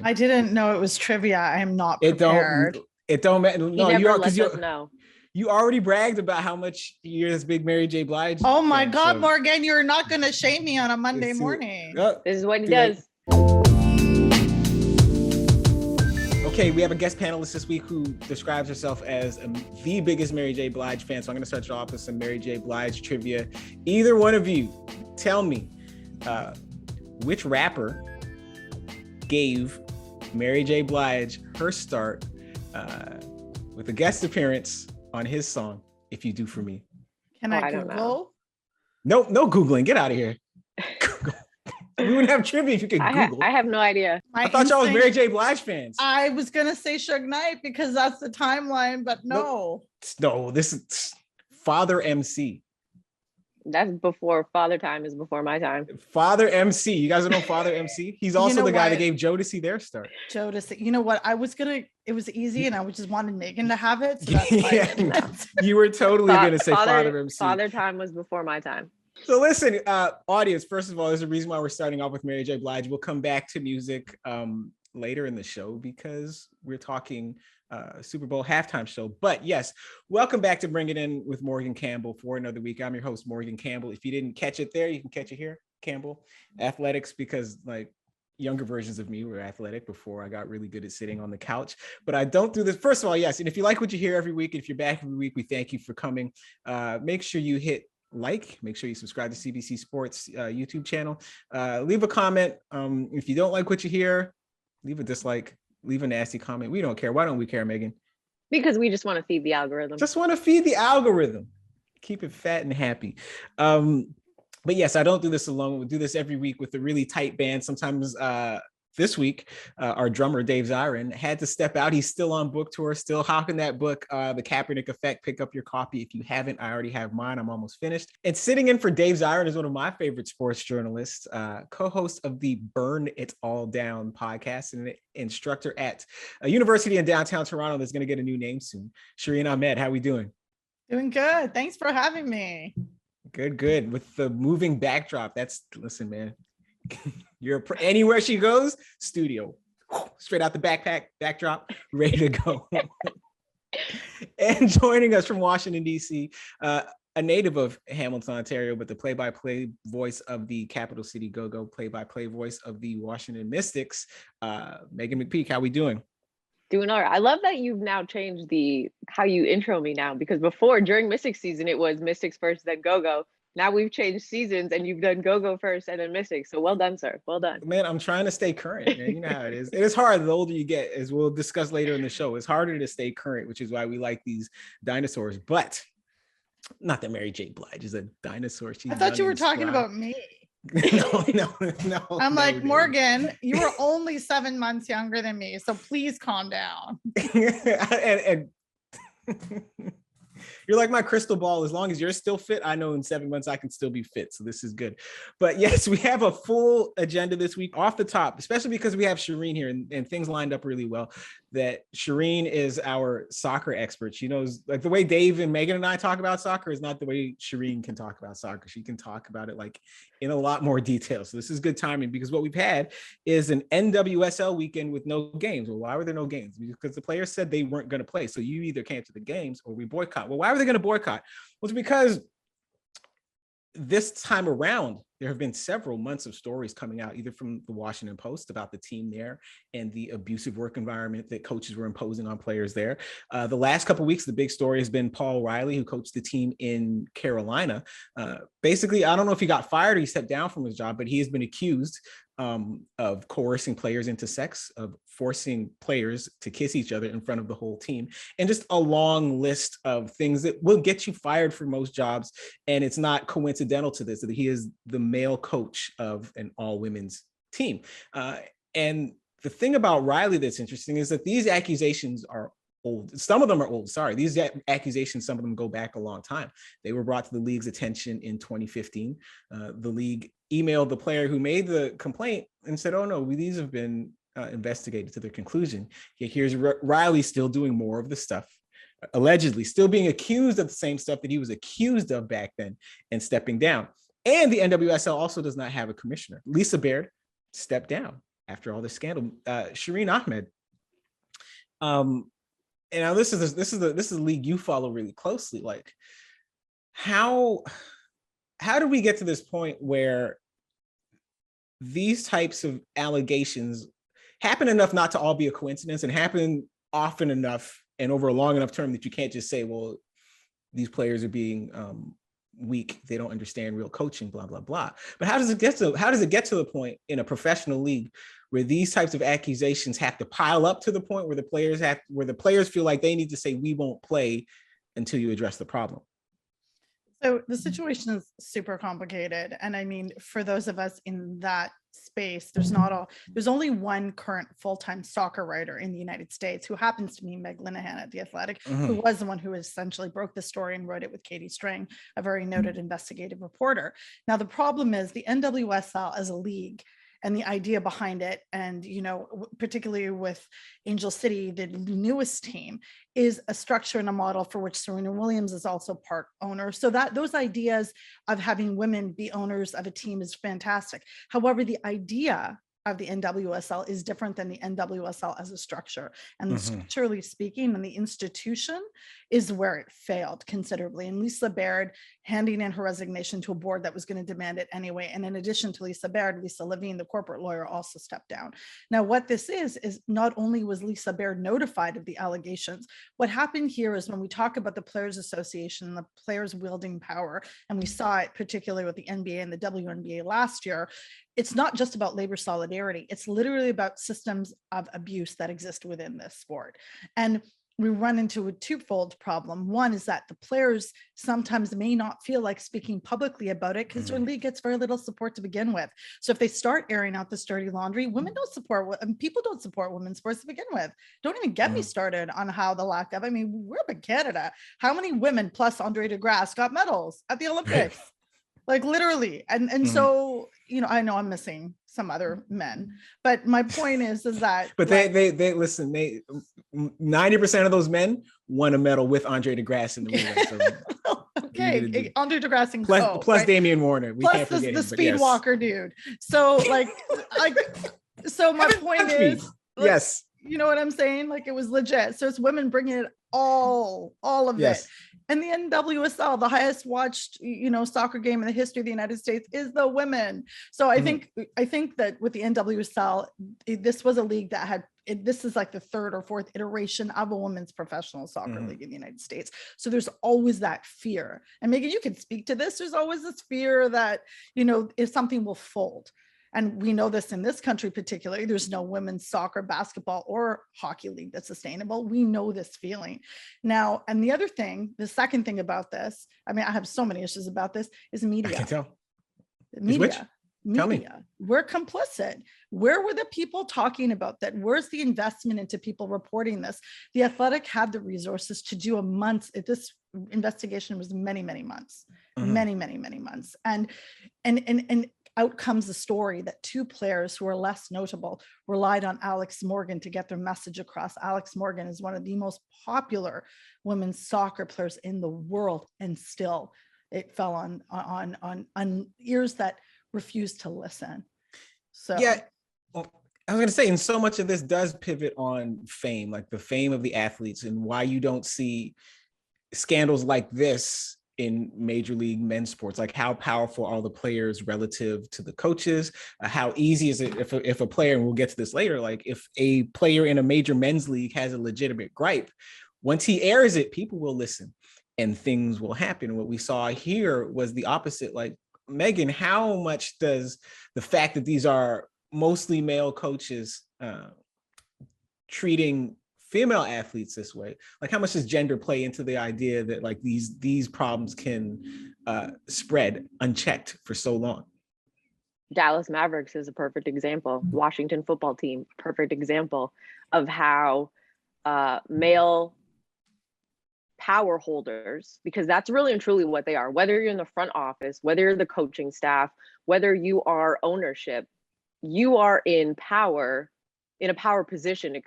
I didn't know it was trivia. I am not It prepared. don't matter. He No, never lets us know. You already bragged about how much you're this big Mary J. Blige. Oh my fan, God, so Morgan, you're not going to shame me on a Monday morning. This is what he does. Okay, we have a guest panelist this week who describes herself as the biggest Mary J. Blige fan. So I'm going to start you off with some Mary J. Blige trivia. Either one of you, tell me which rapper gave Mary J. Blige her start with a guest appearance on his song, If You Do For Me. Can I Google? No Googling. Get out of here. We wouldn't have trivia if you could Google. I have no idea. I thought y'all was Mary J. Blige fans. I was going to say Suge Knight because that's the timeline, but no. No, this is Father MC. That's before Father Time is before my time. Father MC. You guys don't know Father MC? He's also the guy that gave Jodeci their start. Jodeci. You know what? It was easy and I just wanted Megan to have it. So that's why you were totally going to say Father MC. Father Time was before my time. So listen, audience, first of all, there's a reason why we're starting off with Mary J. Blige. We'll come back to music later in the show because we're talking Super Bowl halftime show. But yes, welcome back to Bring It In with Morgan Campbell for another week. I'm your host, Morgan Campbell. If you didn't catch it there, you can catch it here, Campbell. Athletics, because like younger versions of me were athletic before I got really good at sitting on the couch. But I don't do this. First of all, yes. And if you like what you hear every week, if you're back every week, we thank you for coming. Make sure you hit make sure you subscribe to CBC Sports YouTube channel. Leave a comment. If you don't like what you hear, leave a dislike, leave a nasty comment. We don't care. Why don't we care, Megan? Because we just want to feed the algorithm. Just want to feed the algorithm. Keep it fat and happy. But yes, I don't do this alone. We do this every week with a really tight band. Sometimes this week, our drummer, Dave Zirin, had to step out. He's still on book tour, still hawking that book, The Kaepernick Effect. Pick up your copy. If you haven't, I already have mine. I'm almost finished. And sitting in for Dave Zirin is one of my favorite sports journalists, co-host of the Burn It All Down podcast and an instructor at a university in downtown Toronto that's going to get a new name soon. Shireen Ahmed, how we doing? Doing good. Thanks for having me. Good. With the moving backdrop, listen, man. Anywhere she goes, studio, straight out the backdrop, ready to go. And joining us from Washington, D.C., a native of Hamilton, Ontario, but the play-by-play voice of the Capital City Go-Go, play-by-play voice of the Washington Mystics, Meghan McPeak. How we doing? Doing all right. I love that you've now changed how you intro me now, because before, during Mystics season, it was Mystics first, then Go-Go. Now we've changed seasons and you've done Go-Go first and then Mystics. So well done, sir. Well done. Man, I'm trying to stay current, man. You know how it is. It is hard the older you get, as we'll discuss later in the show. It's harder to stay current, which is why we like these dinosaurs. But not that Mary J. Blige is a dinosaur. I thought you were talking about me. No. I'm like, Morgan, you were only 7 months younger than me, so please calm down. and You're like my crystal ball. As long as you're still fit, I know in 7 months I can still be fit. So this is good. But yes, we have a full agenda this week off the top, especially because we have Shireen here and things lined up really well. That Shireen is our soccer expert. She knows, like, the way Dave and Megan and I talk about soccer is not the way Shireen can talk about soccer. She can talk about it like in a lot more detail. So this is good timing, because what we've had is an NWSL weekend with no games. Well, why were there no games? Because the players said they weren't going to play. So you either came to the games or we boycott. Well, why were they going to boycott? Well, it's because this time around, there have been several months of stories coming out, either from the Washington Post about the team there and the abusive work environment that coaches were imposing on players there. The last couple of weeks, the big story has been Paul Riley, who coached the team in Carolina. Basically, I don't know if he got fired or he stepped down from his job, but he has been accused of coercing players into sex, of forcing players to kiss each other in front of the whole team, and just a long list of things that will get you fired for most jobs. And it's not coincidental to this, that he is the male coach of an all-women's team. And the thing about Riley that's interesting is that these accusations are old. Some of them are old. Sorry. These accusations, some of them go back a long time. They were brought to the league's attention in 2015. The league emailed the player who made the complaint and said, oh no, these have been investigated to their conclusion. Yet here's Riley still doing more of the stuff, allegedly still being accused of the same stuff that he was accused of back then and stepping down. And the NWSL also does not have a commissioner. Lisa Baird stepped down. after all this scandal. Shireen Ahmed. And now this is a league you follow really closely. Like, how do we get to this point where these types of allegations happen enough not to all be a coincidence, and happen often enough and over a long enough term that you can't just say, well, these players are being weak, they don't understand real coaching, blah blah blah. But how does it get to the point in a professional league where these types of accusations have to pile up to the point where the players feel like they need to say, we won't play until you address the problem? So the situation is super complicated. And I mean, for those of us in that space, there's only one current full-time soccer writer in the United States, who happens to be Meg Linehan at The Athletic, who was the one who essentially broke the story and wrote it with Katie String, a very noted investigative reporter. Now, the problem is the NWSL as a league and the idea behind it, and particularly with Angel City, the newest team, is a structure and a model for which Serena Williams is also part owner. So that those ideas of having women be owners of a team is fantastic. However, the idea of the NWSL is different than the NWSL as a structure. And structurally speaking, and the institution is where it failed considerably. And Lisa Baird handing in her resignation to a board that was going to demand it anyway. And in addition to Lisa Baird, Lisa Levine, the corporate lawyer, also stepped down. Now, what this is not only was Lisa Baird notified of the allegations, what happened here is when we talk about the Players Association, the players wielding power, and we saw it particularly with the NBA and the WNBA last year, it's not just about labor solidarity. It's literally about systems of abuse that exist within this sport. And we run into a twofold problem. One is that the players sometimes may not feel like speaking publicly about it because their league gets very little support to begin with. So if they start airing out this dirty laundry, people don't support women's sports to begin with. Don't even get me started on how the lack of, we're up in Canada. How many women plus Andre DeGrasse got medals at the Olympics? Like literally. And so, I know I'm missing some other men, but my point is that. But they listen, 90% of those men won a medal with Andre DeGrasse in the relay. So okay. Andre DeGrasse and plus right? Damian Warner. We can't forget the speed walker dude. So so my point is, yes. You know what I'm saying? Like, it was legit. So it's women bringing it all of it. And the NWSL, the highest watched, soccer game in the history of the United States, is the women. So I think that with the NWSL, this was a league that had, this is like the third or fourth iteration of a women's professional soccer league in the United States. So there's always that fear. And Megan, you can speak to this. There's always this fear that, if something will fold. And we know this in this country particularly, there's no women's soccer, basketball, or hockey league that's sustainable. We know this feeling. Now, and the second thing about this, I have so many issues about this, is media. I can tell. Media. Tell me. We're complicit. Where were the people talking about that? Where's the investment into people reporting this? The Athletic had the resources to do this investigation was many months, many months. And out comes the story that two players who are less notable relied on Alex Morgan to get their message across. Alex Morgan is one of the most popular women's soccer players in the world, and still it fell on ears that refused to listen. So yeah, well, I was going to say, and so much of this does pivot on fame, like the fame of the athletes, and why you don't see scandals like this in Major League men's sports. Like, how powerful are the players relative to the coaches? How easy is it if a player, and we'll get to this later, like if a player in a major men's league has a legitimate gripe, once he airs it, people will listen and things will happen. What we saw here was the opposite. Like, Megan, how much does the fact that these are mostly male coaches treating female athletes this way, like how much does gender play into the idea that like these problems can spread unchecked for so long? Dallas Mavericks is a perfect example. Washington football team, perfect example of how male power holders, because that's really and truly what they are, whether you're in the front office, whether you're the coaching staff, whether you are ownership, you are in a power position,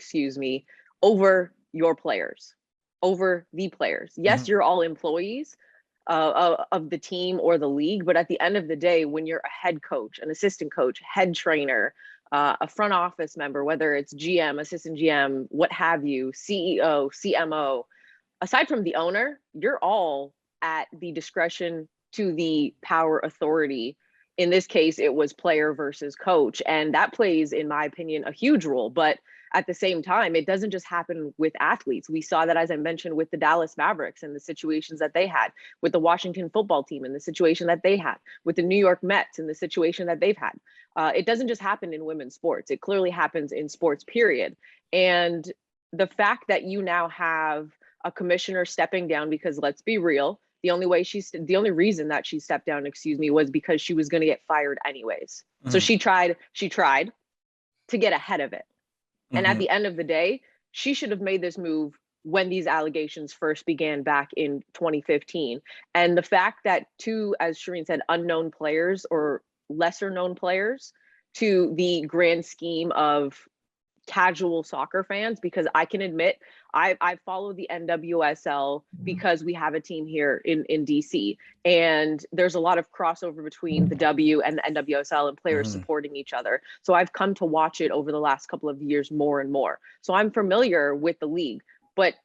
over your players, over the players. Yes, you're all employees of the team or the league, but at the end of the day, when you're a head coach, an assistant coach, head trainer, a front office member, whether it's GM, assistant GM, what have you, CEO, CMO, aside from the owner, you're all at the discretion to the power authority. In this case, it was player versus coach. And that plays, in my opinion, a huge role. But at the same time, it doesn't just happen with athletes. We saw that, as I mentioned, with the Dallas Mavericks and the situations that they had, with the Washington football team and the situation that they had, with the New York Mets and the situation that they've had. It doesn't just happen in women's sports. It clearly happens in sports, period. And the fact that you now have a commissioner stepping down, because let's be real, the only reason that she stepped down, was because she was going to get fired anyways. So she tried to get ahead of it. And at the end of the day, she should have made this move when these allegations first began back in 2015. And the fact that two, as Shireen said, unknown players or lesser known players to the grand scheme of casual soccer fans, because I can admit I follow the NWSL because we have a team here in DC, and there's a lot of crossover between the W and the NWSL and players supporting each other. So I've come to watch it over the last couple of years more and more. So I'm familiar with the league, but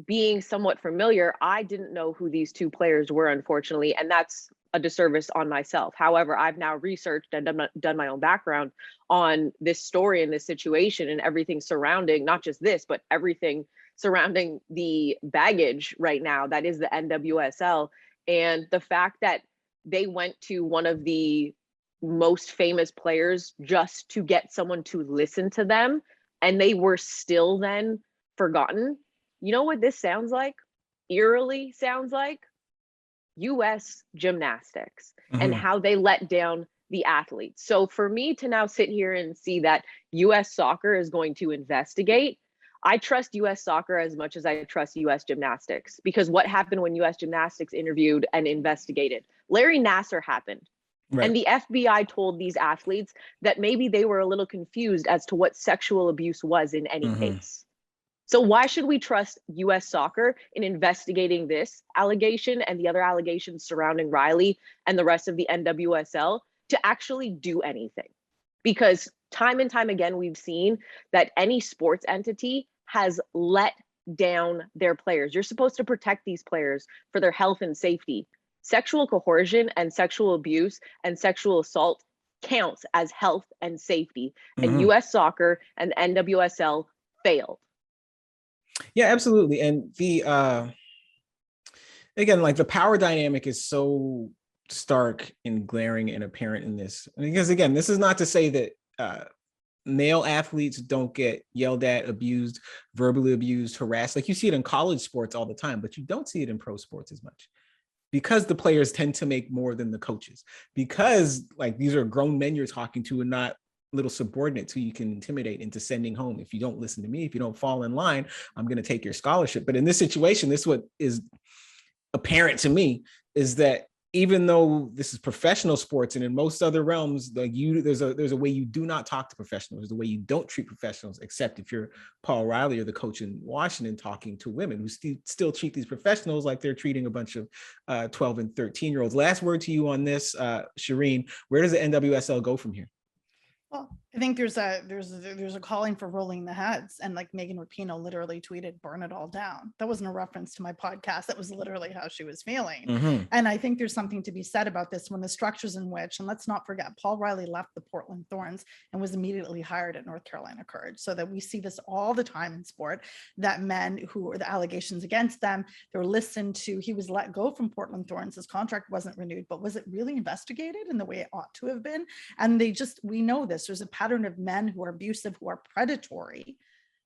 being somewhat familiar, I didn't know who these two players were, unfortunately, and that's a disservice on myself. However, I've now researched and done my own background on this story and this situation and everything surrounding not just this, but everything surrounding the baggage right now that is the NWSL. And the fact that they went to one of the most famous players just to get someone to listen to them, and they were still then forgotten. You know what this sounds like? Eerily sounds like US gymnastics and how they let down the athletes. So for me to now sit here and see that US soccer is going to investigate, I trust US soccer as much as I trust US gymnastics, because what happened when US gymnastics interviewed and investigated? Larry Nassar happened. Right. And the FBI told these athletes that maybe they were a little confused as to what sexual abuse was in any case. So why should we trust US soccer in investigating this allegation and the other allegations surrounding Riley and the rest of the NWSL to actually do anything? Because time and time again, we've seen that any sports entity has let down their players. You're supposed to protect these players for their health and safety. Sexual coercion and sexual abuse and sexual assault counts as health and safety. And US soccer and the NWSL failed. Yeah, absolutely. And the again, like the power dynamic is so stark and glaring and apparent in this, because again, this is not to say that male athletes don't get yelled at, abused, verbally abused, harassed. Like you see it in college sports all the time, but you don't see it in pro sports as much, because the players tend to make more than the coaches, because like these are grown men you're talking to and not little subordinates who you can intimidate into sending home. If you don't listen to me, if you don't fall in line, I'm going to take your scholarship. But in this situation, this what is apparent to me is that even though this is professional sports, and in most other realms, like there's a way you do not talk to professionals. There's a way you don't treat professionals, except if you're Paul Riley or the coach in Washington talking to women who still treat these professionals like they're treating a bunch of 12 and 13-year-olds. Last word to you on this, Shireen. Where does the NWSL go from here? Well, I think there's a calling for rolling the heads, and like Meghan McPeak literally tweeted, "Burn it all down." That wasn't a reference to my podcast. That was literally how she was feeling. And I think there's something to be said about this when the structures in which, and let's not forget, Paul Riley left the Portland Thorns and was immediately hired at North Carolina Courage. So that we see this all the time in sport, that men who were the allegations against them, they were listened to. He was let go from Portland Thorns. His contract wasn't renewed, but was it really investigated in the way it ought to have been? And we know this. There's a pattern of men who are abusive, who are predatory,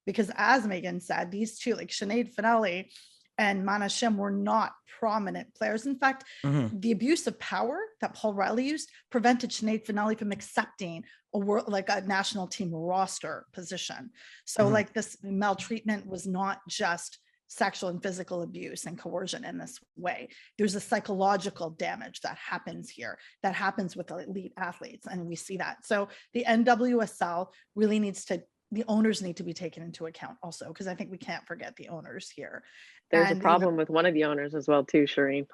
because as Meghan said, these two, like Sinead Finelli and Mana Shim, were not prominent players. In fact, the abuse of power that Paul Riley used prevented Sinead Finelli from accepting a national team roster position. So like this maltreatment was not just sexual and physical abuse and coercion in this way. There's a psychological damage that happens here, that happens with elite athletes, and we see that. So the NWSL really needs to the owners need to be taken into account also, because I think we can't forget the owners here. There's a And, problem with one of the owners as well too, Shireen.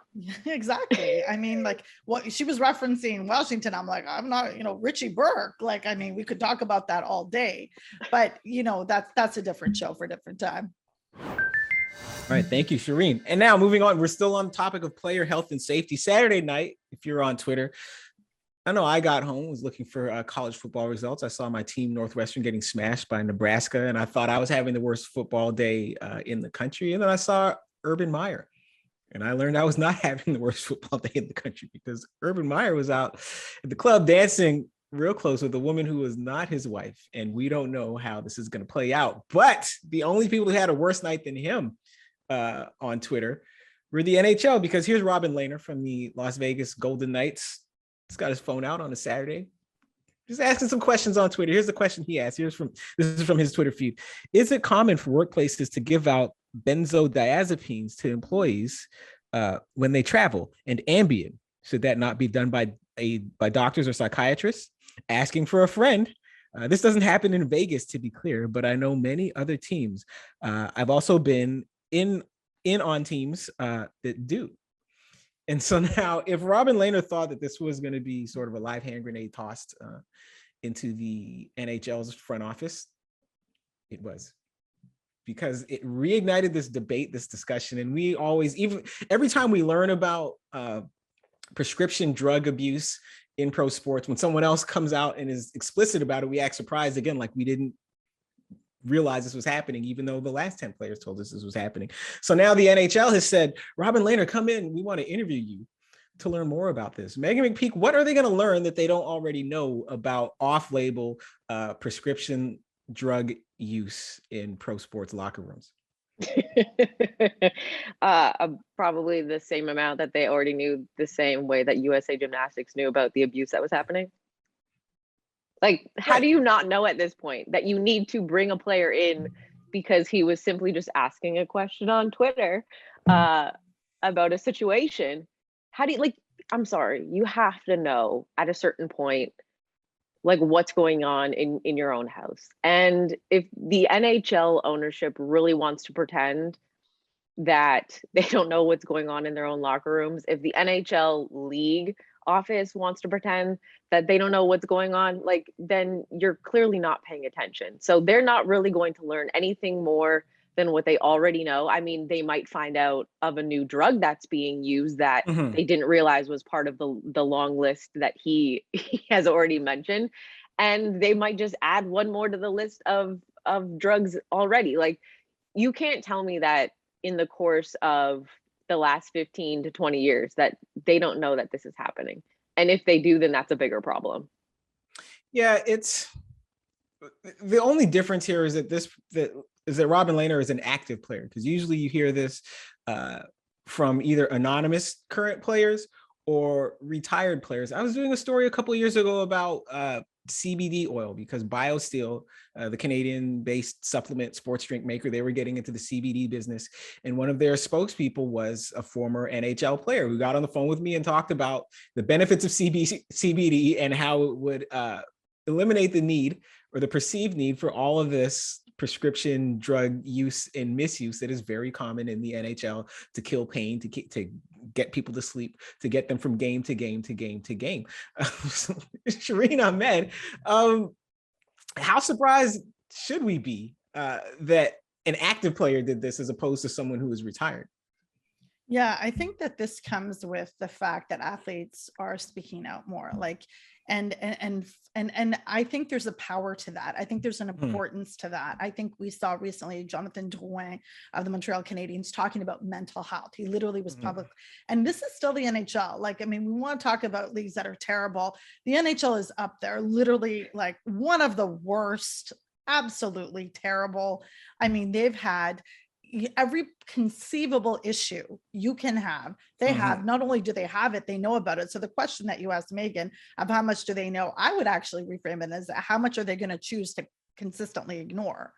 exactly. I mean, like what she was referencing Washington, I'm like, I'm not, Richie Burke. Like, I mean, we could talk about that all day, but that's a different show for a different time. All right, thank you, Shireen. And now moving on, we're still on the topic of player health and safety. Saturday night, if you're on Twitter, I know I got home, was looking for college football results. I saw my team, Northwestern, getting smashed by Nebraska, and I thought I was having the worst football day in the country. And then I saw Urban Meyer, and I learned I was not having the worst football day in the country, because Urban Meyer was out at the club dancing real close with a woman who was not his wife. And we don't know how this is going to play out. But the only people who had a worse night than him on Twitter were the NHL, because here's Robin Lehner from the Las Vegas Golden Knights. He's got his phone out on a Saturday, just asking some questions on Twitter. Here's the question he asked. This is from his Twitter feed. Is it common for workplaces to give out benzodiazepines to employees when they travel, and Ambien? Should that not be done by doctors or psychiatrists? Asking for a friend. This doesn't happen in Vegas, to be clear, but I know many other teams. I've also been in on teams that do. And so now, if Robin Lehner thought that this was going to be sort of a live hand grenade tossed into the NHL's front office, it was, because it reignited this debate, this discussion. And we always, even every time we learn about prescription drug abuse in pro sports, when someone else comes out and is explicit about it, we act surprised again, like we didn't realize this was happening, even though the last 10 players told us this was happening. So now the NHL has said, Robin Lehner, come in. We want to interview you to learn more about this. Meghan McPeak, what are they going to learn that they don't already know about off-label prescription drug use in pro sports locker rooms? Probably the same amount that they already knew, the same way that USA Gymnastics knew about the abuse that was happening. Like, how do you not know at this point that you need to bring a player in because he was simply just asking a question on Twitter about a situation? How do you, like, I'm sorry, you have to know at a certain point, like, what's going on in your own house. And if the NHL ownership really wants to pretend that they don't know what's going on in their own locker rooms, if the NHL league office wants to pretend that they don't know what's going on, like, then you're clearly not paying attention. So they're not really going to learn anything more than what they already know. I mean, they might find out of a new drug that's being used that they didn't realize was part of the long list that he has already mentioned. And they might just add one more to the list of drugs already. Like, you can't tell me that in the course of the last 15 to 20 years that they don't know that this is happening. And if they do, then that's a bigger problem. Yeah, it's the only difference here is that Robin Lehner is an active player, because usually you hear this from either anonymous current players or retired players. I was doing a story a couple of years ago about CBD oil, because BioSteel, the Canadian-based supplement sports drink maker, they were getting into the CBD business. And one of their spokespeople was a former NHL player who got on the phone with me and talked about the benefits of CBD and how it would eliminate the need, or the perceived need, for all of this prescription drug use and misuse that is very common in the NHL to kill pain, to get people to sleep, to get them from game to game to game to game. Shireen Ahmed, how surprised should we be that an active player did this as opposed to someone who is retired? Yeah, I think that this comes with the fact that athletes are speaking out more, like, and I think there's a power to that. I think there's an importance to that. I think we saw recently Jonathan Drouin of the Montreal Canadiens talking about mental health. He literally was public, and this is still the NHL. Like, I mean, we want to talk about leagues that are terrible. The NHL is up there, literally, like, one of the worst, absolutely terrible. I mean, they've had every conceivable issue you can have. They have, not only do they have it, they know about it. So the question that you asked Megan of how much do they know, I would actually reframe it as how much are they going to choose to consistently ignore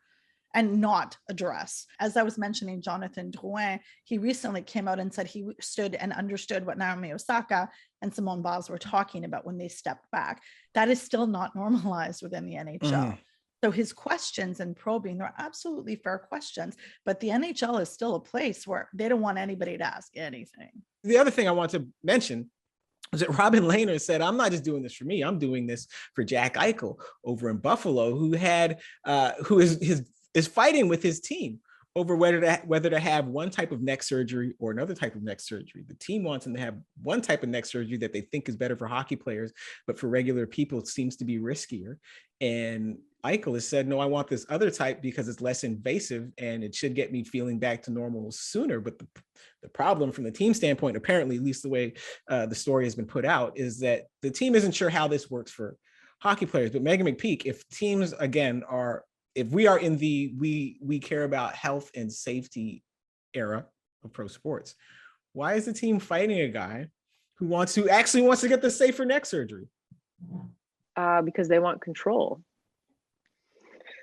and not address. As I was mentioning, Jonathan Drouin, he recently came out and said he stood and understood what Naomi Osaka and Simone Biles were talking about when they stepped back. That is still not normalized within the NHL. So his questions and probing are absolutely fair questions, but the NHL is still a place where they don't want anybody to ask anything. The other thing I want to mention is that Robin Lehner said, I'm not just doing this for me, I'm doing this for Jack Eichel over in Buffalo, who is fighting with his team over whether to have one type of neck surgery or another type of neck surgery. The team wants him to have one type of neck surgery that they think is better for hockey players, but for regular people, it seems to be riskier. And Eichel has said, no, I want this other type because it's less invasive and it should get me feeling back to normal sooner. But the problem from the team standpoint, apparently, at least the way the story has been put out, is that the team isn't sure how this works for hockey players. But Meghan McPeak, if teams, again, if we are in the we care about health and safety era of pro sports, why is the team fighting a guy who actually wants to get the safer neck surgery? Because they want control.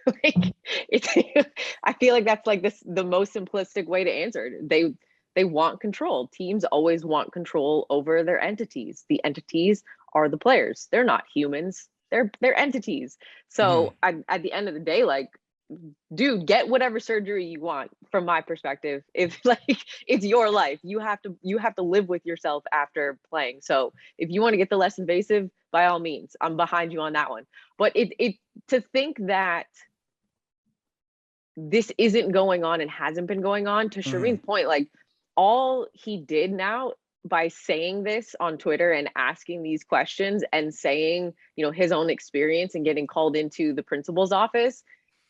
I feel like that's like the most simplistic way to answer it. They want control. Teams always want control over their entities. The entities are the players. They're not humans. They're entities. So at the end of the day, like, dude, get whatever surgery you want. From my perspective, if like it's your life, you have to live with yourself after playing. So if you want to get the less invasive, by all means, I'm behind you on that one. But it to think that this isn't going on and hasn't been going on, to Shireen's point, like, all he did now by saying this on Twitter and asking these questions and saying, his own experience and getting called into the principal's office,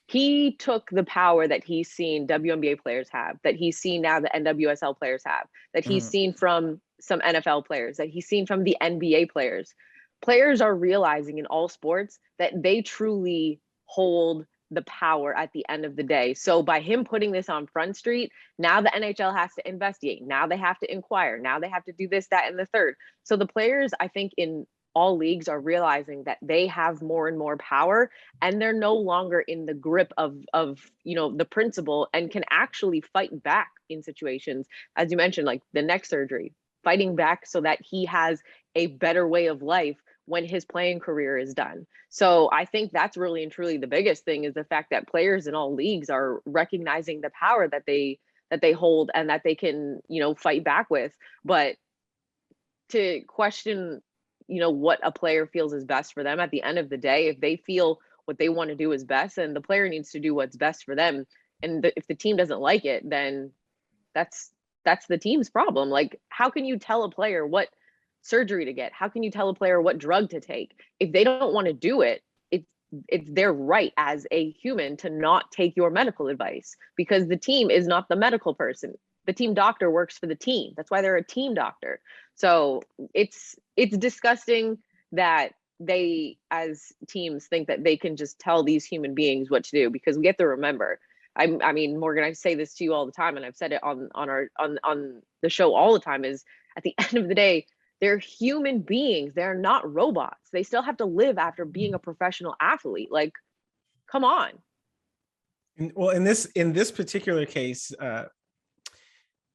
he took the power that he's seen WNBA players have, that he's seen now the NWSL players have, that he's seen from some NFL players, that he's seen from the NBA players. Players are realizing in all sports that they truly hold the power at the end of the day. So by him putting this on Front Street, now the NHL has to investigate. Now they have to inquire. Now they have to do this, that, and the third. So the players, I think, in all leagues are realizing that they have more and more power, and they're no longer in the grip of the principal, and can actually fight back in situations, as you mentioned, like the neck surgery, fighting back so that he has a better way of life when his playing career is done. So I think that's really and truly the biggest thing, is the fact that players in all leagues are recognizing the power that they hold and that they can, fight back with. But to question, what a player feels is best for them, at the end of the day, if they feel what they want to do is best, and the player needs to do what's best for them. And if the team doesn't like it, then that's the team's problem. Like, how can you tell a player what surgery to get? How can you tell a player what drug to take? If they don't want to do it, it's their right as a human to not take your medical advice, because the team is not the medical person. The team doctor works for the team. That's why they're a team doctor. So it's disgusting that they, as teams, think that they can just tell these human beings what to do, because we have to remember, I mean, Morgan, I say this to you all the time, and I've said it on the show all the time, is at the end of the day, they're human beings. They're not robots. They still have to live after being a professional athlete. Like, come on. Well, in this particular case,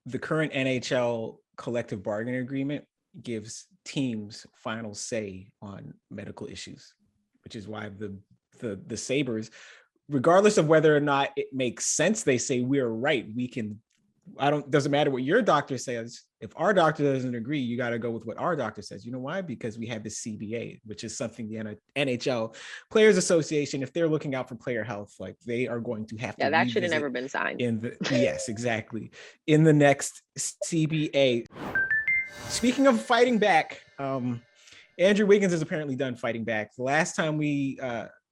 the current NHL collective bargaining agreement gives teams final say on medical issues, which is why the Sabres, regardless of whether or not it makes sense, they say we're right. Doesn't matter what your doctor says. If our doctor doesn't agree, you got to go with what our doctor says. You know why? Because we have the CBA, which is something the NHL Players Association, if they're looking out for player health, like, they are going to have to. Yeah, that should have never been signed. Yes, exactly. In the next CBA. Speaking of fighting back, Andrew Wiggins is apparently done fighting back. The last time we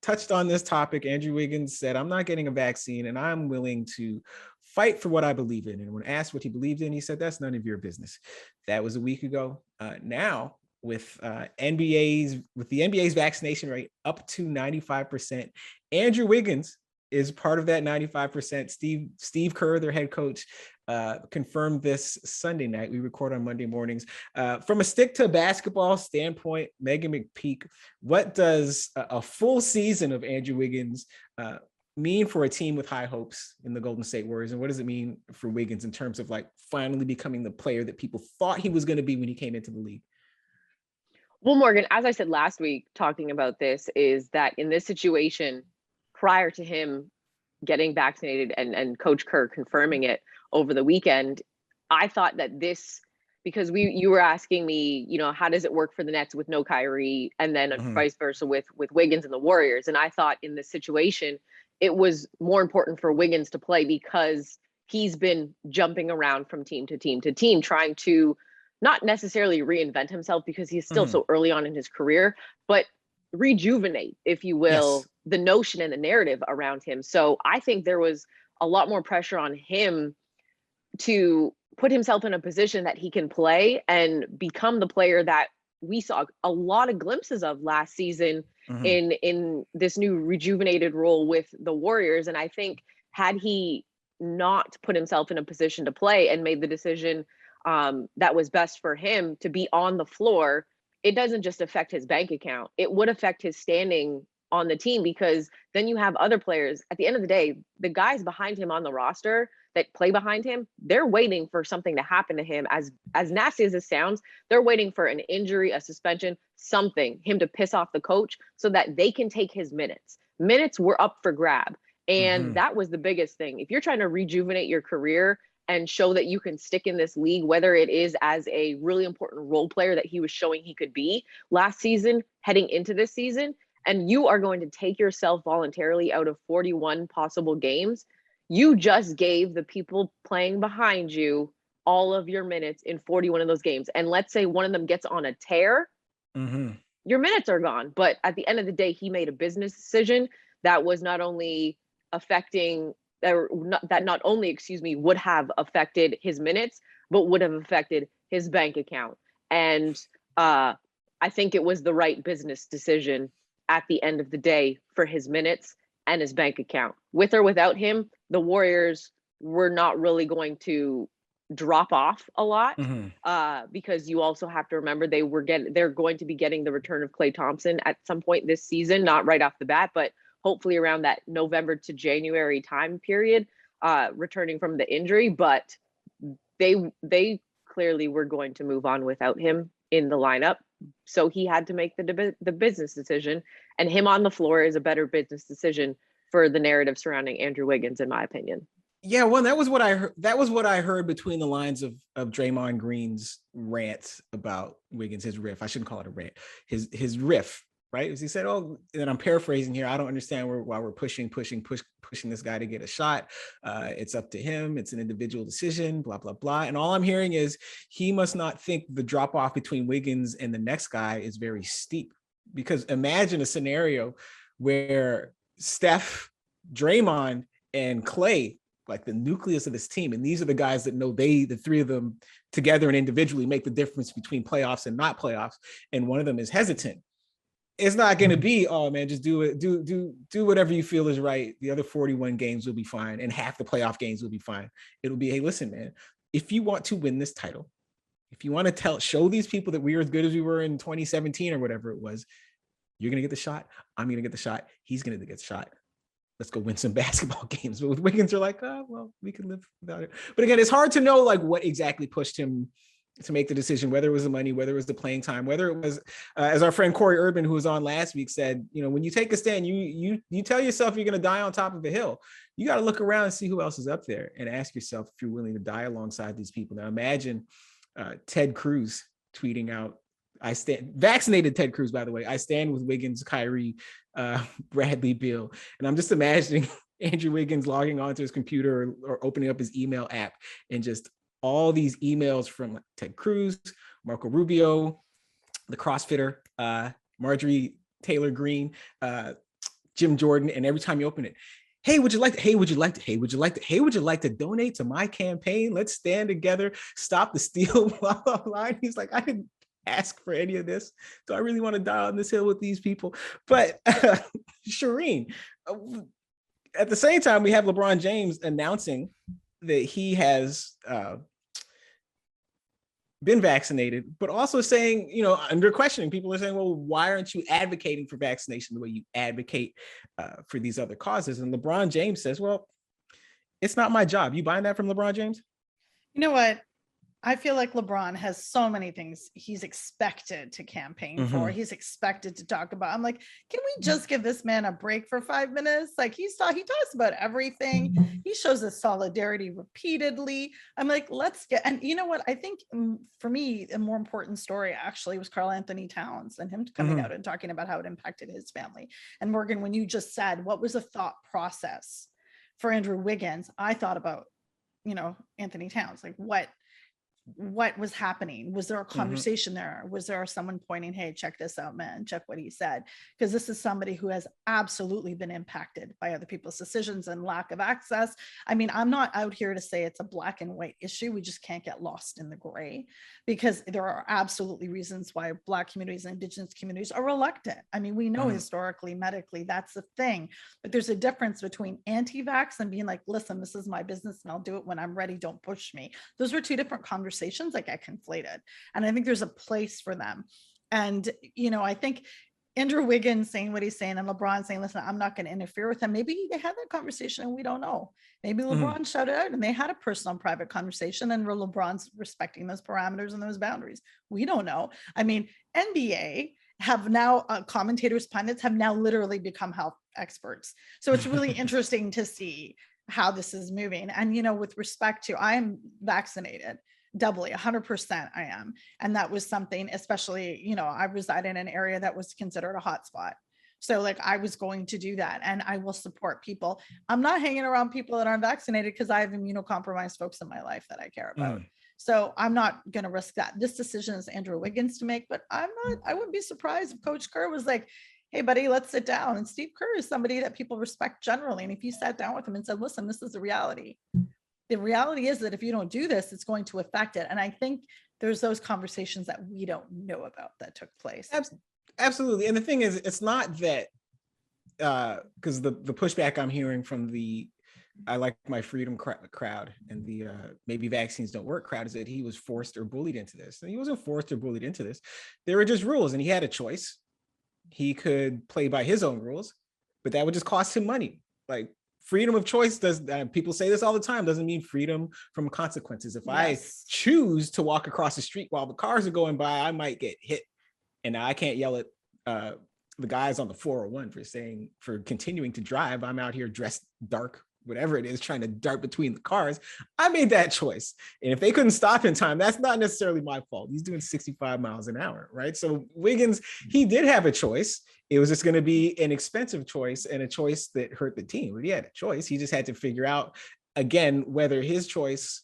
touched on this topic, Andrew Wiggins said, I'm not getting a vaccine and I'm willing to fight for what I believe in. And when asked what he believed in, he said, that's none of your business. That was a week ago. Now, with the NBA's vaccination rate up to 95%, Andrew Wiggins is part of that 95%. Steve Kerr, their head coach, confirmed this Sunday night. We record on Monday mornings. From a stick to basketball standpoint, Meghan McPeak, what does a full season of Andrew Wiggins mean for a team with high hopes in the Golden State Warriors? And what does it mean for Wiggins in terms of, like, finally becoming the player that people thought he was going to be when he came into the league? Well, Morgan, as I said last week, talking about this, is that in this situation, prior to him getting vaccinated and Coach Kerr confirming it over the weekend, I thought that this, because you were asking me, you know, how does it work for the Nets with no Kyrie, and then vice versa with Wiggins and the Warriors. And I thought in this situation, it was more important for Wiggins to play because he's been jumping around from team to team to team, trying to not necessarily reinvent himself because he's still so early on in his career, but rejuvenate, if you will, the notion and the narrative around him. So I think there was a lot more pressure on him to put himself in a position that he can play and become the player that we saw a lot of glimpses of last season in this new rejuvenated role with the Warriors. And I think had he not put himself in a position to play and made the decision that was best for him to be on the floor, it doesn't just affect his bank account. It would affect his standing on the team, because then you have other players. At the end of the day, the guys behind him on the roster that play behind him, they're waiting for something to happen to him. As nasty as it sounds, they're waiting for an injury, a suspension, something, him to piss off the coach so that they can take his minutes. Minutes were up for grab. And that was the biggest thing. If you're trying to rejuvenate your career and show that you can stick in this league, whether it is as a really important role player that he was showing he could be last season, heading into this season, and you are going to take yourself voluntarily out of 41 possible games, you just gave the people playing behind you all of your minutes in 41 of those games. And let's say one of them gets on a tear, your minutes are gone. But at the end of the day, he made a business decision that was not only affecting, that not only, would have affected his minutes, but would have affected his bank account. And I think it was the right business decision at the end of the day for his minutes and his bank account. With or without him, the Warriors were not really going to drop off a lot because you also have to remember they're going to be getting the return of Klay Thompson at some point this season, not right off the bat, but hopefully around that November to January time period, returning from the injury. But they clearly were going to move on without him in the lineup. So he had to make the business decision, and him on the floor is a better business decision for the narrative surrounding Andrew Wiggins, in my opinion. Yeah, well, that was what I heard. That was what I heard between the lines of Draymond Green's rant about Wiggins, his riff. I shouldn't call it a rant. His riff, right? As he said, "Oh," and I'm paraphrasing here. I don't understand why we're pushing this guy to get a shot. It's up to him. It's an individual decision. Blah blah blah. And all I'm hearing is he must not think the drop off between Wiggins and the next guy is very steep. Because imagine a scenario where Steph, Draymond, and Klay, like the nucleus of this team, and these are the guys that know the three of them together and individually make the difference between playoffs and not playoffs, and one of them is hesitant. It's not going to be, oh man, just do it, do whatever you feel is right. The other 41 games will be fine, and half the playoff games will be fine. It'll be, hey, listen, man, if you want to win this title, if you want to show these people that we are as good as we were in 2017 or whatever it was, you're going to get the shot. I'm going to get the shot. He's going to get the shot. Let's go win some basketball games. But with Wiggins, they're like, oh, well, we can live without it. But again, it's hard to know like what exactly pushed him to make the decision, whether it was the money, whether it was the playing time, whether it was, as our friend Corey Urban, who was on last week, said, you know, when you take a stand, you tell yourself you're going to die on top of a hill. You got to look around and see who else is up there and ask yourself if you're willing to die alongside these people. Now, imagine Ted Cruz tweeting out, vaccinated Ted Cruz, by the way, I stand with Wiggins, Kyrie, Bradley Beal. And I'm just imagining Andrew Wiggins logging onto his computer or opening up his email app and just all these emails from Ted Cruz, Marco Rubio, the CrossFitter, Marjorie Taylor Greene, Jim Jordan. And every time you open it, hey, would you like to donate to my campaign? Let's stand together, stop the steal, blah, blah, blah. He's like, I didn't ask for any of this. Do I really want to die on this hill with these people? But Shireen, at the same time, we have LeBron James announcing that he has been vaccinated, but also saying, you know, under questioning, people are saying, well, why aren't you advocating for vaccination the way you advocate for these other causes? And LeBron James says, well, it's not my job. You buying that from LeBron James? You know what? I feel like LeBron has so many things he's expected to campaign for. He's expected to talk about. I'm like, can we just give this man a break for 5 minutes? Like he talks about everything. He shows his solidarity repeatedly. I'm like, and you know what? I think for me, a more important story actually was Karl Anthony Towns and him coming out and talking about how it impacted his family. And Morgan, when you just said, what was the thought process for Andrew Wiggins? I thought about, Anthony Towns, like what was happening? Was there a conversation there? Was there someone pointing, hey, check this out, man, check what he said? Because this is somebody who has absolutely been impacted by other people's decisions and lack of access. I mean, I'm not out here to say it's a black and white issue. We just can't get lost in the gray, because there are absolutely reasons why Black communities and Indigenous communities are reluctant. I mean, we know historically, medically, that's the thing, but there's a difference between anti-vax and being like, listen, this is my business and I'll do it when I'm ready. Don't push me. Those were two different conversations that get conflated. And I think there's a place for them. And, I think Andrew Wiggins saying what he's saying and LeBron saying, listen, I'm not going to interfere with him. Maybe they had that conversation and we don't know. Maybe LeBron shouted out and they had a personal private conversation and LeBron's respecting those parameters and those boundaries. We don't know. I mean, NBA have now commentators, pundits have now literally become health experts. So it's really interesting to see how this is moving. And, with respect to, I'm vaccinated. Doubly, 100% I am. And that was something, especially, I reside in an area that was considered a hotspot. So like I was going to do that and I will support people. I'm not hanging around people that aren't vaccinated because I have immunocompromised folks in my life that I care about. So I'm not going to risk that. This decision is Andrew Wiggins to make, but I wouldn't be surprised if Coach Kerr was like, hey buddy, let's sit down. And Steve Kerr is somebody that people respect generally. And if you sat down with him and said, listen, this is the reality. The reality is that if you don't do this, it's going to affect it. And I think there's those conversations that we don't know about that took place. Absolutely. And the thing is, it's not that, because the pushback I'm hearing from the I like my freedom crowd and the maybe vaccines don't work crowd is that he was forced or bullied into this. And he wasn't forced or bullied into this. There were just rules and he had a choice. He could play by his own rules, but that would just cost him money. Like, freedom of choice people say this all the time, doesn't mean freedom from consequences. If I choose to walk across the street while the cars are going by, I might get hit. And now I can't yell at the guys on the 401 for continuing to drive. I'm out here dressed dark, whatever it is, trying to dart between the cars. I made that choice. And if they couldn't stop in time, that's not necessarily my fault. He's doing 65 miles an hour, right? So Wiggins, he did have a choice. It was just going to be an expensive choice and a choice that hurt the team. But he had a choice. He just had to figure out, again, whether his choice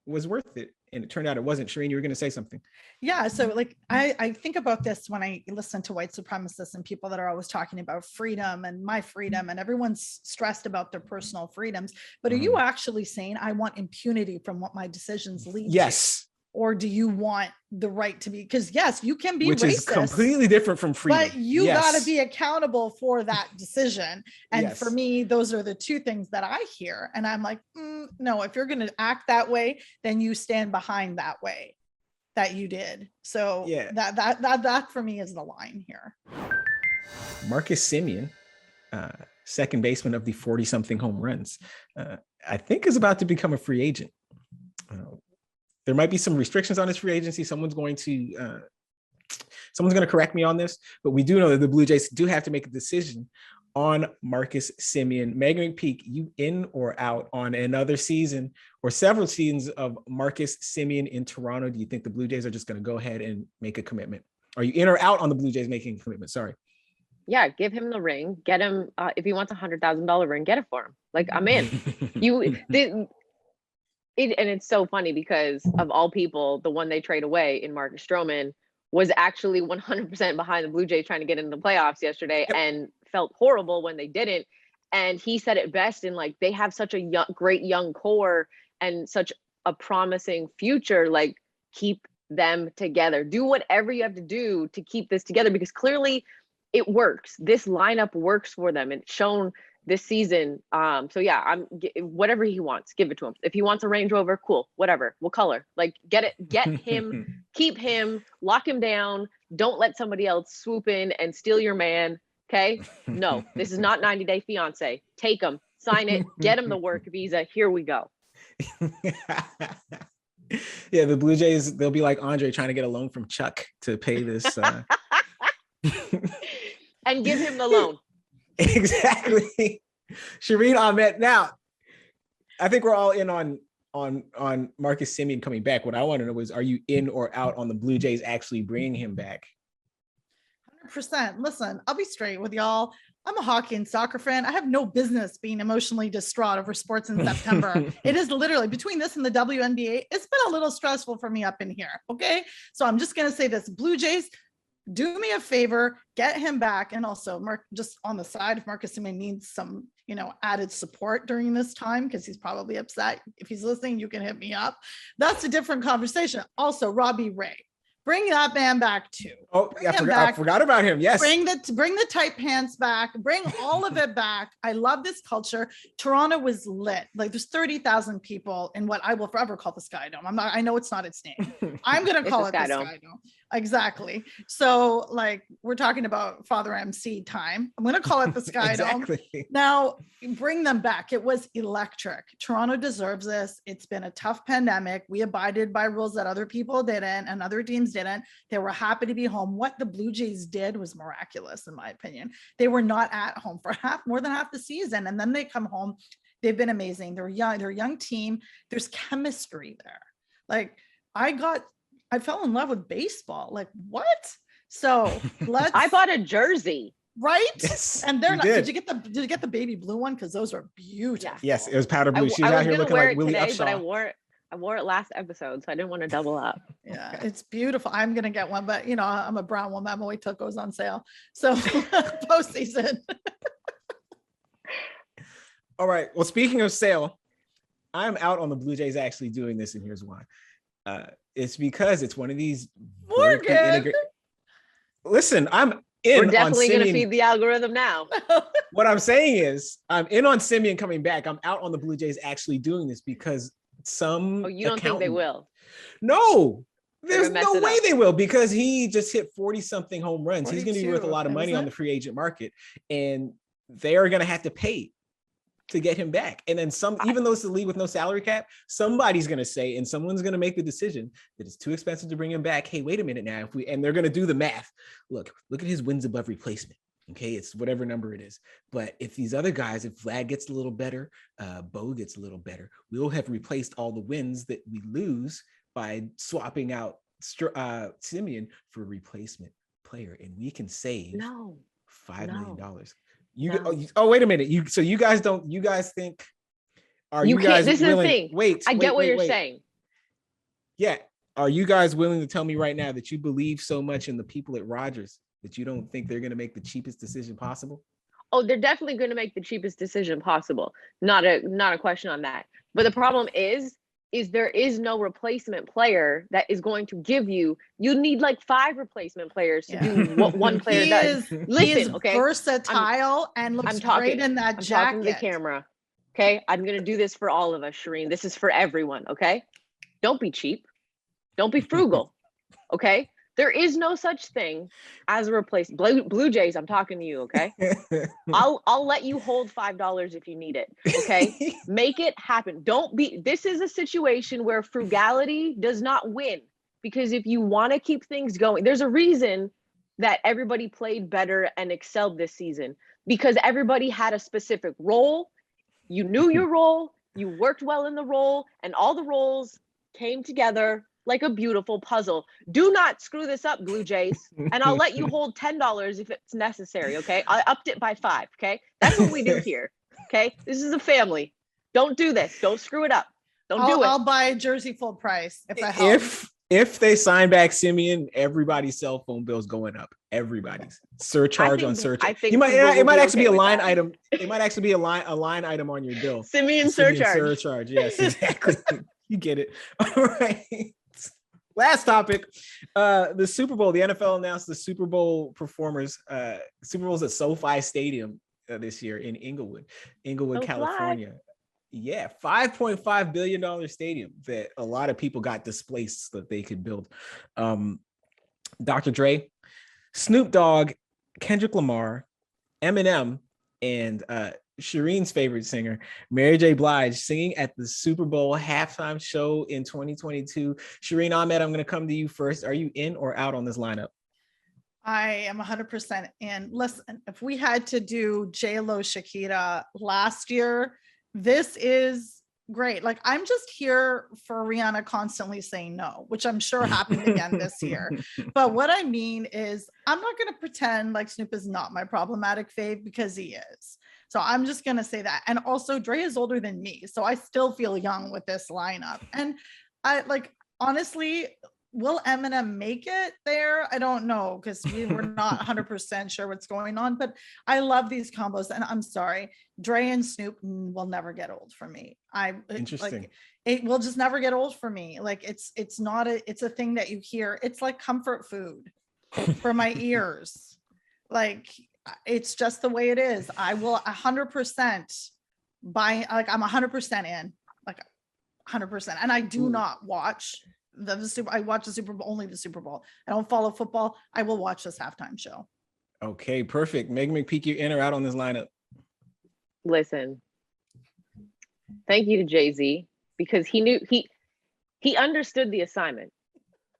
was worth it. And it turned out it wasn't. Shireen, you were going to say something. Yeah. So like, I think about this when I listen to white supremacists and people that are always talking about freedom and my freedom, and everyone's stressed about their personal freedoms. But are you actually saying, I want impunity from what my decisions lead to? Or do you want the right to be, because yes, you can be which racist, is completely different from freedom, but you got to be accountable for that decision. And for me, those are the two things that I hear. And I'm like, no, if you're going to act that way, then you stand behind that way that you did. So that for me is the line here. Marcus Semien, second baseman of the 40-something home runs, I think is about to become a free agent. There might be some restrictions on his free agency. Someone's going to correct me on this, but we do know that the Blue Jays do have to make a decision on Marcus Semien. Meghan McPeak, you in or out on another season or several seasons of Marcus Semien in Toronto? Do you think the Blue Jays are just going to go ahead and make a commitment? Are you in or out on the Blue Jays making a commitment? Sorry. Yeah, give him the ring. Get him if he wants $100,000 ring, get it for him. Like, I'm in. And it's so funny because of all people, the one they trade away in Marcus Stroman was actually 100% behind the Blue Jays trying to get into the playoffs yesterday and felt horrible when they didn't. And he said it best in like, they have such a great young core and such a promising future. Like, keep them together. Do whatever you have to do to keep this together, because clearly it works. This lineup works for them. It's shown this season. So yeah, whatever he wants, give it to him. If he wants a Range Rover, cool, whatever, we'll color. Like, get him, keep him, lock him down. Don't let somebody else swoop in and steal your man. Okay? No, this is not 90 Day Fiance. Take him, sign it, get him the work visa. Here we go. Yeah, the Blue Jays, they'll be like Andre trying to get a loan from Chuck to pay this. And give him the loan. Exactly. Shireen Ahmed. Now, I think we're all in on Marcus Semien coming back. What I want to know is, are you in or out on the Blue Jays actually bringing him back? 100%. Listen, I'll be straight with y'all. I'm a hockey and soccer fan. I have no business being emotionally distraught over sports in September. It is literally, between this and the WNBA, it's been a little stressful for me up in here. Okay. So I'm just going to say this: Blue Jays, do me a favor, get him back. And also, Mark, just on the side, if Marcus Semien needs some, added support during this time, because he's probably upset. If he's listening, you can hit me up. That's a different conversation. Also, Robbie Ray. Bring that man back too. Oh, yeah, I forgot about him. Yes. Bring the tight pants back. Bring all of it back. I love this culture. Toronto was lit. Like, there's 30,000 people in what I will forever call the Sky Dome. I know it's not its name. I'm going to call it the Sky Dome. Exactly. So, like, we're talking about Father MC time. I'm going to call it the Sky Dome. Now, bring them back. It was electric. Toronto deserves this. It's been a tough pandemic. We abided by rules that other people didn't and other teams didn't. They were happy to be home. What the Blue Jays did was miraculous, in my opinion. They were not at home for more than half the season. And then they come home. They've been amazing. They're a young team. There's chemistry there. Like, I fell in love with baseball. Like, what? So I bought a jersey. Right? Yes, and they're not. Did you get the baby blue one? Because those are beautiful. Yes, it was powder blue. She was out here looking like Willie Upshaw. But I wore it last episode, so I didn't want to double up. Yeah, it's beautiful. I'm gonna get one, but I'm a brown woman. I'm wait till it goes on sale. So postseason. All right. Well, speaking of sale, I'm out on the Blue Jays actually doing this, and here's why. It's because it's one of these. Morgan. Listen, I'm in. We're definitely going to feed the algorithm now. What I'm saying is, I'm in on Semien coming back. I'm out on the Blue Jays actually doing this because some. Oh, you don't think they will? No, there's no way they will, because he just hit 40-something home runs. He's going to be worth a lot of money on the free agent market, and they are going to have to pay to get him back. And then even though it's the league with no salary cap, somebody's going to say, and someone's going to make the decision that it's too expensive to bring him back. Hey, wait a minute now. And they're going to do the math. Look at his wins above replacement. Okay. It's whatever number it is. But if these other guys, if Vlad gets a little better, Bo gets a little better, we'll have replaced all the wins that we lose by swapping out Semien for a replacement player. And we can save $5 million. Wait a minute. You guys think, are you guys this willing? Is the thing. Wait, I get what you're saying. Yeah. Are you guys willing to tell me right now that you believe so much in the people at Rogers that you don't think they're going to make the cheapest decision possible? Oh, they're definitely going to make the cheapest decision possible. Not a question on that. But the problem is there is no replacement player that is going to give you need like 5 replacement players to do what one player does. He is versatile and looks great in that jacket. I'm talking to the camera. Okay. I'm going to do this for all of us, Shireen. This is for everyone. Okay. Don't be cheap. Don't be frugal. Okay. There is no such thing as a replacement. Blue Jays, I'm talking to you, okay? I'll let you hold $5 if you need it, okay? Make it happen. This is a situation where frugality does not win, because if you want to keep things going, there's a reason that everybody played better and excelled this season, because everybody had a specific role. You knew your role, you worked well in the role, and all the roles came together like a beautiful puzzle. Do not screw this up, Blue Jays. And I'll let you hold $10 if it's necessary, okay? I upped it by 5, okay? That's what we do here, okay? This is a family. Don't do this. Don't screw it up. Don't do it. I'll buy a jersey full price if that helps. If they sign back Semien, everybody's cell phone bill's going up. Everybody's surcharge on surcharge. It might actually be a line item. It might actually be a line item on your bill. Semien surcharge. Yes, exactly. You get it. All right. Last topic, the Super Bowl. The NFL announced the Super Bowl performers. Super Bowl's at SoFi Stadium this year in Inglewood, California. Yeah, $5.5 billion stadium that a lot of people got displaced so that they could build. Dr. Dre, Snoop Dogg, Kendrick Lamar, Eminem, and Shireen's favorite singer, Mary J. Blige, singing at the Super Bowl halftime show in 2022. Shireen Ahmed, I'm going to come to you first. Are you in or out on this lineup? I am 100% in. Listen, if we had to do J-Lo Shakira last year, this is great. Like, I'm just here for Rihanna constantly saying no, which I'm sure happened again this year. But what I mean is, I'm not going to pretend like Snoop is not my problematic fave, because he is. So I'm just going to say that. And also, Dre is older than me, so I still feel young with this lineup. And I like, honestly, will Eminem make it there? I don't know, because we were not 100% sure what's going on, but I love these combos. And I'm sorry, Dre and Snoop will never get old for me. Interesting. Like, it will just never get old for me. Like, it's a thing that you hear. It's like comfort food for my ears. Like, it's just the way it is. I will 100% buy, like, I'm 100% in, like 100%. And I do not watch I watch the Super Bowl, only the Super Bowl. I don't follow football. I will watch this halftime show. Okay, perfect. Meghan McPeak, you in or out on this lineup? Listen, thank you to Jay-Z, because he knew he understood the assignment.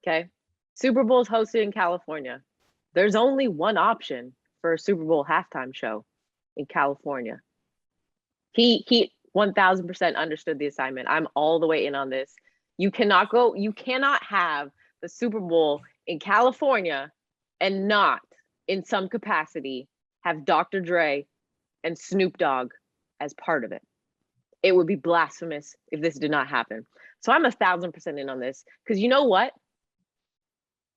Okay. Super Bowl's hosted in California. There's only one option for a Super Bowl halftime show in California. He 1000% understood the assignment. I'm all the way in on this. You cannot have the Super Bowl in California and not, in some capacity, have Dr. Dre and Snoop Dogg as part of it. It would be blasphemous if this did not happen. So I'm 1000% in on this, because you know what?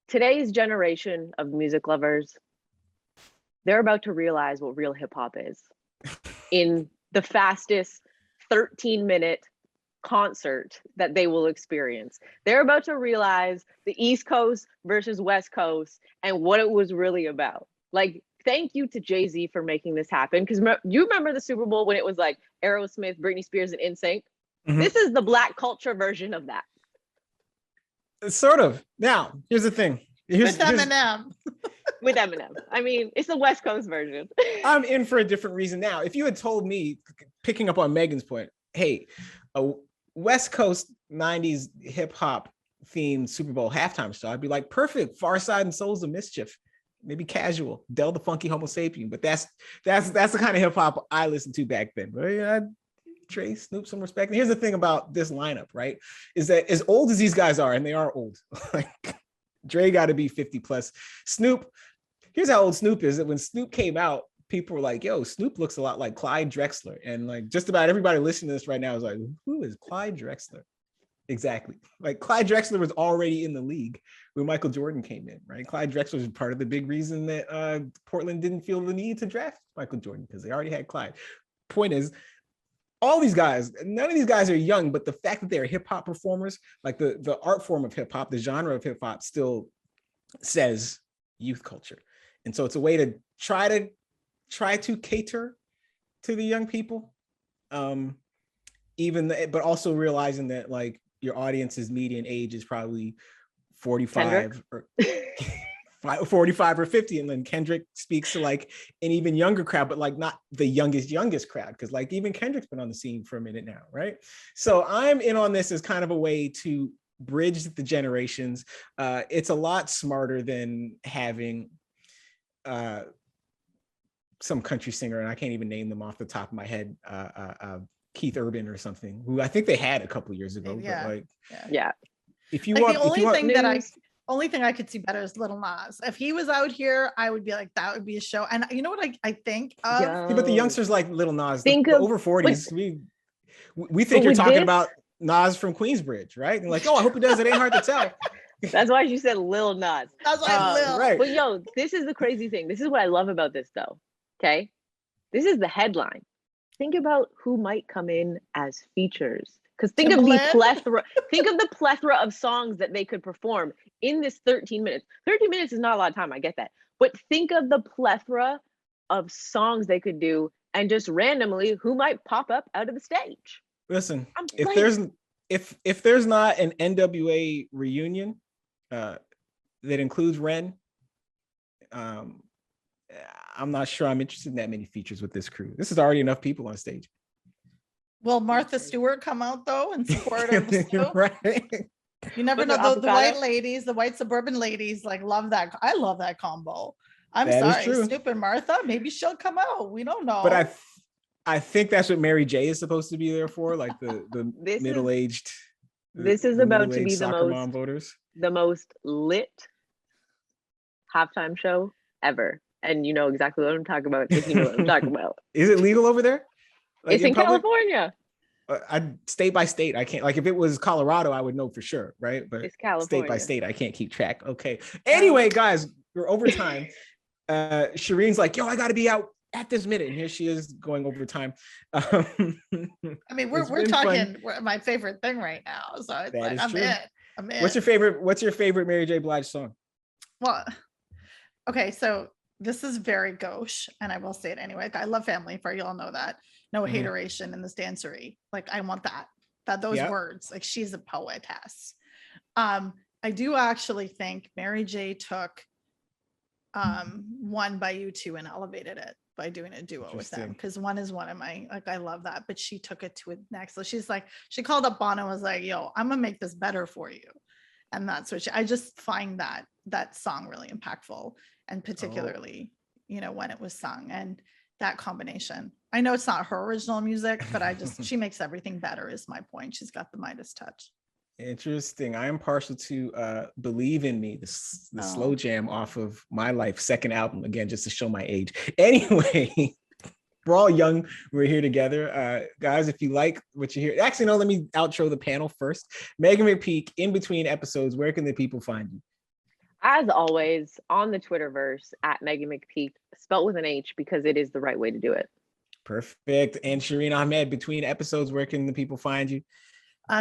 Today's generation of music lovers, they're about to realize what real hip hop is in the fastest 13-minute concert that they will experience. They're about to realize the East Coast versus West Coast and what it was really about. Like, thank you to Jay-Z for making this happen, because you remember the Super Bowl when it was like Aerosmith, Britney Spears, and NSYNC? Mm-hmm. This is the Black culture version of that. Sort of. Now, here's the thing. With Eminem. With Eminem. I mean, it's the West Coast version. I'm in for a different reason now. If you had told me, picking up on Megan's point, hey, West Coast 90s hip hop themed Super Bowl halftime show, I'd be like, perfect. Far Side and Souls of Mischief, maybe Casual, Del the Funky Homo Sapien. But that's the kind of hip hop I listened to back then. But yeah, Trey, Snoop, some respect. And here's the thing about this lineup, right? Is that as old as these guys are, and they are old, like Dre got to be 50 plus. Snoop, here's how old Snoop is. That when Snoop came out, people were like, yo, Snoop looks a lot like Clyde Drexler. And like just about everybody listening to this right now is like, who is Clyde Drexler? Exactly. Like Clyde Drexler was already in the league when Michael Jordan came in, right? Clyde Drexler was part of the big reason that Portland didn't feel the need to draft Michael Jordan, because they already had Clyde. Point is, all these guys, none of these guys are young, but the fact that they're hip hop performers, like the art form of hip hop, the genre of hip hop still says youth culture. And so it's a way to try to cater to the young people, but also realizing that like your audience's median age is probably 45 or 45 or 50. And then Kendrick speaks to like an even younger crowd, but like not the youngest crowd. Because like even Kendrick's been on the scene for a minute now, right? So I'm in on this as kind of a way to bridge the generations. It's a lot smarter than having some country singer, and I can't even name them off the top of my head, Keith Urban or something, who I think they had a couple years ago. Yeah. But like, yeah. If you like want, the only thing news, that only thing I could see better is Lil Nas. If he was out here, I would be like, that would be a show. And you know what I think of? Yeah, but the youngsters like Lil Nas, think the of, over 40s, we think you're talking about Nas from Queensbridge, right? And like, oh, I hope he does. It ain't hard to tell. That's why you said Lil Nas. That's why Lil. Right. But yo, this is the crazy thing. This is what I love about this though. Okay. This is the headline. Think about who might come in as features. Because think of the plethora of songs that they could perform in this 13 minutes. 13 minutes is not a lot of time, I get that. But think of the plethora of songs they could do, and just randomly who might pop up out of the stage. Listen, if there's not an NWA reunion that includes Ren, I'm not sure I'm interested in that many features with this crew. This is already enough people on stage. Will Martha Stewart come out though in support of Stu? Right. You never With know. her The avocado? white ladies, the white suburban ladies, like love that. I love that combo. I'm That is sorry, true. Snoop and Martha. Maybe she'll come out. We don't know. But I think that's what Mary J is supposed to be there for, like the This is middle-aged. this is the about to middle-aged be the soccer most mom voters. lit halftime show ever. And you know exactly what I'm talking about if you know what I'm talking about. Is it legal over there? Like It's in public? California. State by state, I can't. Like if it was Colorado, I would know for sure, right? But It's state by California. state, I can't keep track. Okay. Anyway, guys, we're over time. Shireen's like, yo, I got to be out at this minute, and here she is going over time. I mean, we're been talking my favorite thing right now. So it's That like, is I'm true. in. I'm in. What's your favorite Mary J. Blige song? Well, okay, so this is very gauche, and I will say it anyway. I love Family Affair, you all know that. No Mhm. hateration in this dancery. Like I want those Yep. words. Like she's a poetess. I do actually think Mary J took One by U2 and elevated it by doing a duo with them, Interesting. because One is one of my, like, I love that, but she took it to a next. So she's like, she called up Bono and was like, yo, I'm gonna make this better for you. And that's what I just find that song really impactful, and particularly, when it was sung, and that combination. I know it's not her original music, but she makes everything better is my point. She's got the Midas touch. Interesting. I am partial to Believe in Me, the slow Oh. jam off of My Life's second album, again, just to show my age. Anyway, we're all young. We're here together. Guys, if you like what you hear, actually, no, let me outro the panel first. Meghan McPeak, in between episodes, where can the people find you? As always, on the Twitterverse at Meghan McPeak, spelt with an H because it is the right way to do it. Perfect. And Shireen Ahmed, between episodes, where can the people find you?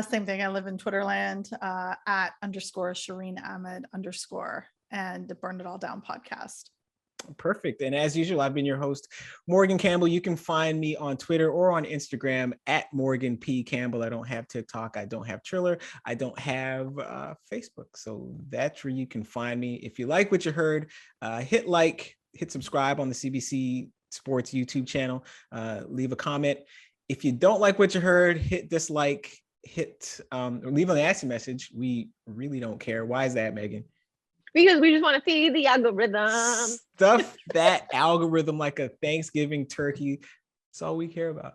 Same thing. I live in Twitterland at _Shireen Ahmed _ and the Burn It All Down podcast. Perfect. And as usual, I've been your host, Morgan Campbell. You can find me on Twitter or on Instagram at Morgan P. Campbell. I don't have TikTok. I don't have Triller. I don't have Facebook. So that's where you can find me. If you like what you heard, hit like, hit subscribe on the CBC Sports YouTube channel. Leave a comment. If you don't like what you heard, hit dislike, or leave a nasty message. We really don't care. Why is that, Megan? Because we just want to feed the algorithm. Stuff that algorithm like a Thanksgiving turkey. That's all we care about.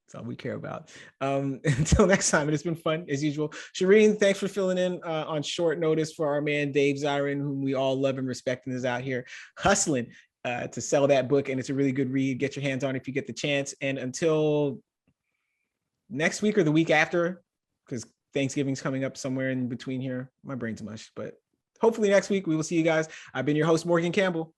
That's all we care about. Until next time, it has been fun as usual. Shireen, thanks for filling in on short notice for our man Dave Zirin, whom we all love and respect and is out here hustling to sell that book. And it's a really good read. Get your hands on it if you get the chance. And until next week or the week after, because Thanksgiving's coming up somewhere in between here. My brain's mush, but hopefully next week we will see you guys. I've been your host, Morgan Campbell.